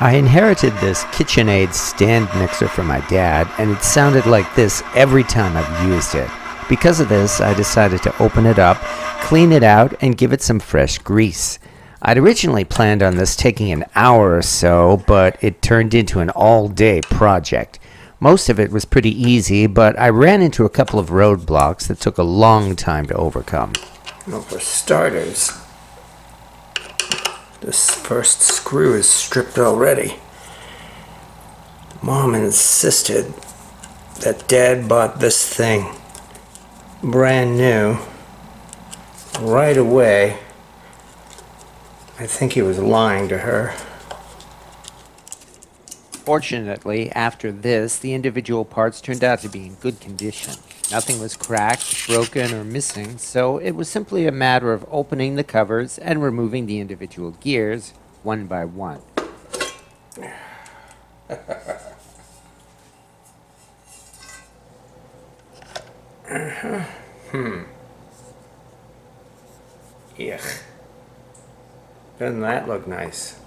I inherited this KitchenAid stand mixer from my dad, and it sounded like this every time I've used it. Because of this, I decided to open it up, clean it out, and give it some fresh grease. I'd originally planned on this taking an hour or so, but it turned into an all-day project. Most of it was pretty easy, but I ran into a couple of roadblocks that took a long time to overcome. Well, for starters, this first screw is stripped already. Mom insisted that Dad bought this thing brand new right away. I think he was lying to her. Fortunately, after this, the individual parts turned out to be in good condition. Nothing was cracked, broken, or missing, so it was simply a matter of opening the covers and removing the individual gears one by one. Yuck. Doesn't that look nice?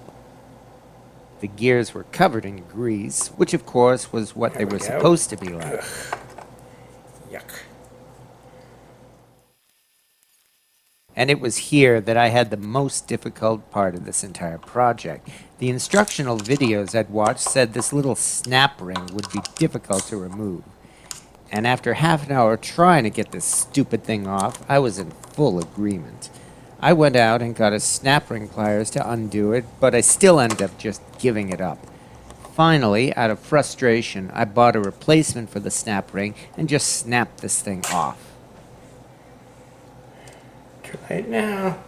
The gears were covered in grease, which of course was what they were supposed to be like. Yuck. And it was here that I had the most difficult part of this entire project. The instructional videos I'd watched said this little snap ring would be difficult to remove. And after half an hour trying to get this stupid thing off, I was in full agreement. I went out and got a snap ring pliers to undo it, but I still ended up just giving it up. Finally, out of frustration, I bought a replacement for the snap ring and just snapped this thing off. Too late now.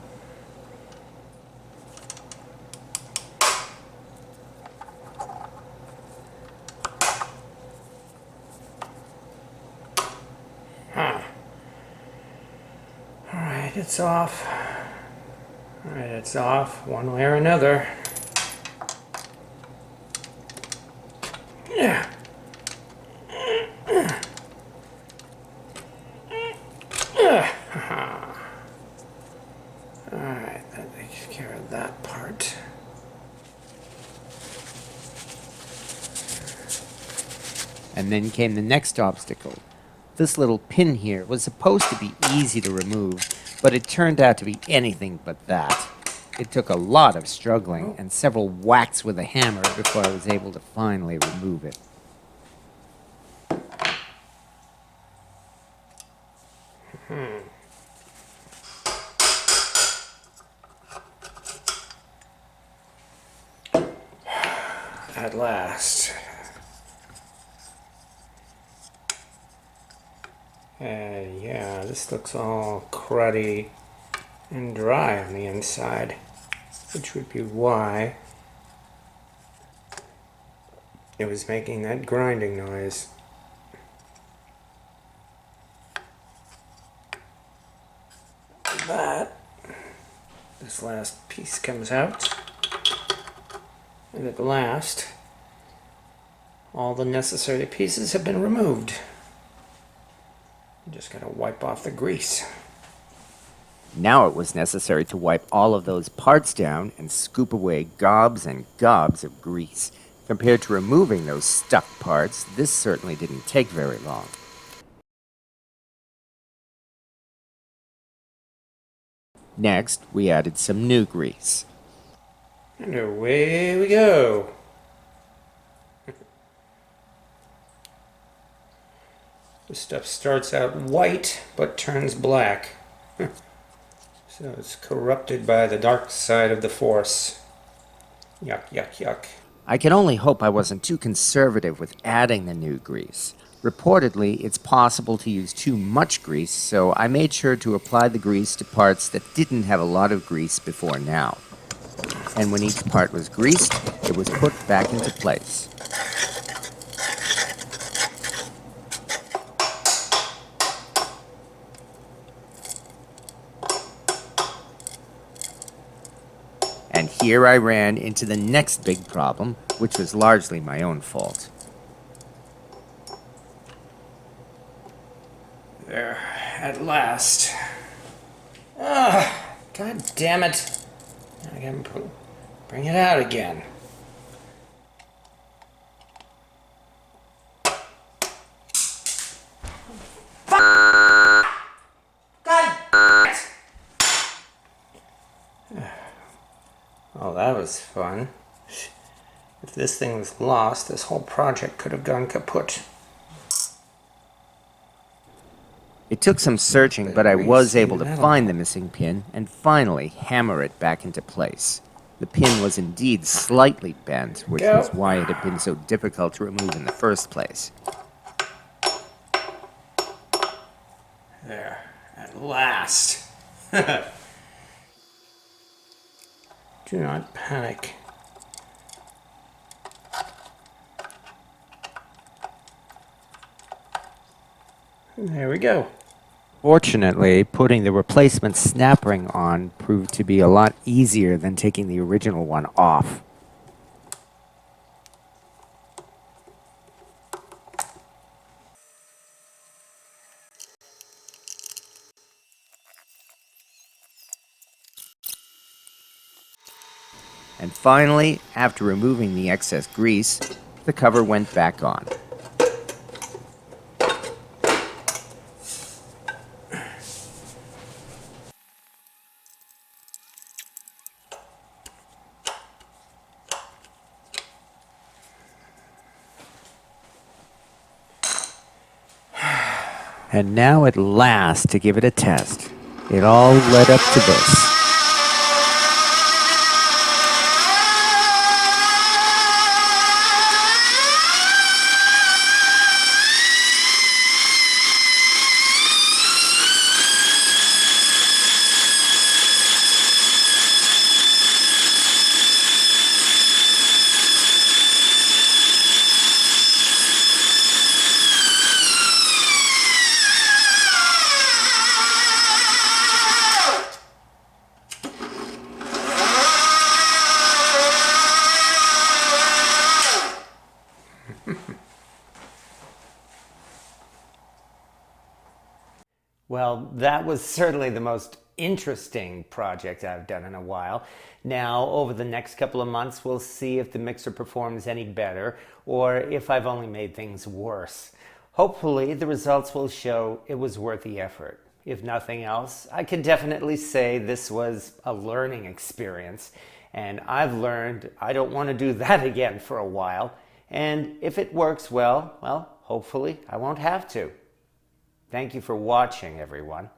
Alright, it's off. Alright, it's off one way or another. Yeah. Alright, that takes care of that part. And then came the next obstacle. This little pin here was supposed to be easy to remove, but it turned out to be anything but that. It took a lot of struggling and several whacks with a hammer before I was able to finally remove it. At last. Yeah, this looks all cruddy and dry on the inside, which would be why it was making that grinding noise. This last piece comes out, and at last, all the necessary pieces have been removed. You just gotta wipe off the grease. Now it was necessary to wipe all of those parts down and scoop away gobs and gobs of grease. Compared to removing those stuck parts, this certainly didn't take very long. Next, we added some new grease. And away we go. This stuff starts out white, but turns black. So it's corrupted by the dark side of the Force. Yuck, yuck, yuck. I can only hope I wasn't too conservative with adding the new grease. Reportedly, it's possible to use too much grease, so I made sure to apply the grease to parts that didn't have a lot of grease before now. And when each part was greased, it was put back into place. And here I ran into the next big problem, which was largely my own fault. There, at last. God damn it. I can bring it out again. Oh, that was fun. If this thing was lost, this whole project could have gone kaput. It took some searching, Bit but of I was grease in able the to metal. find the missing pin and finally hammer it back into place. The pin was indeed slightly bent, which Go. was why it had been so difficult to remove in the first place. There, at last. Do not panic. There we go. Fortunately, putting the replacement snap ring on proved to be a lot easier than taking the original one off. And finally, after removing the excess grease, the cover went back on. And now at last, to give it a test, it all led up to this. Well, that was certainly the most interesting project I've done in a while. Now, over the next couple of months, we'll see if the mixer performs any better or if I've only made things worse. Hopefully, the results will show it was worth the effort. If nothing else, I can definitely say this was a learning experience, and I've learned I don't want to do that again for a while. And if it works well, hopefully I won't have to. Thank you for watching, everyone.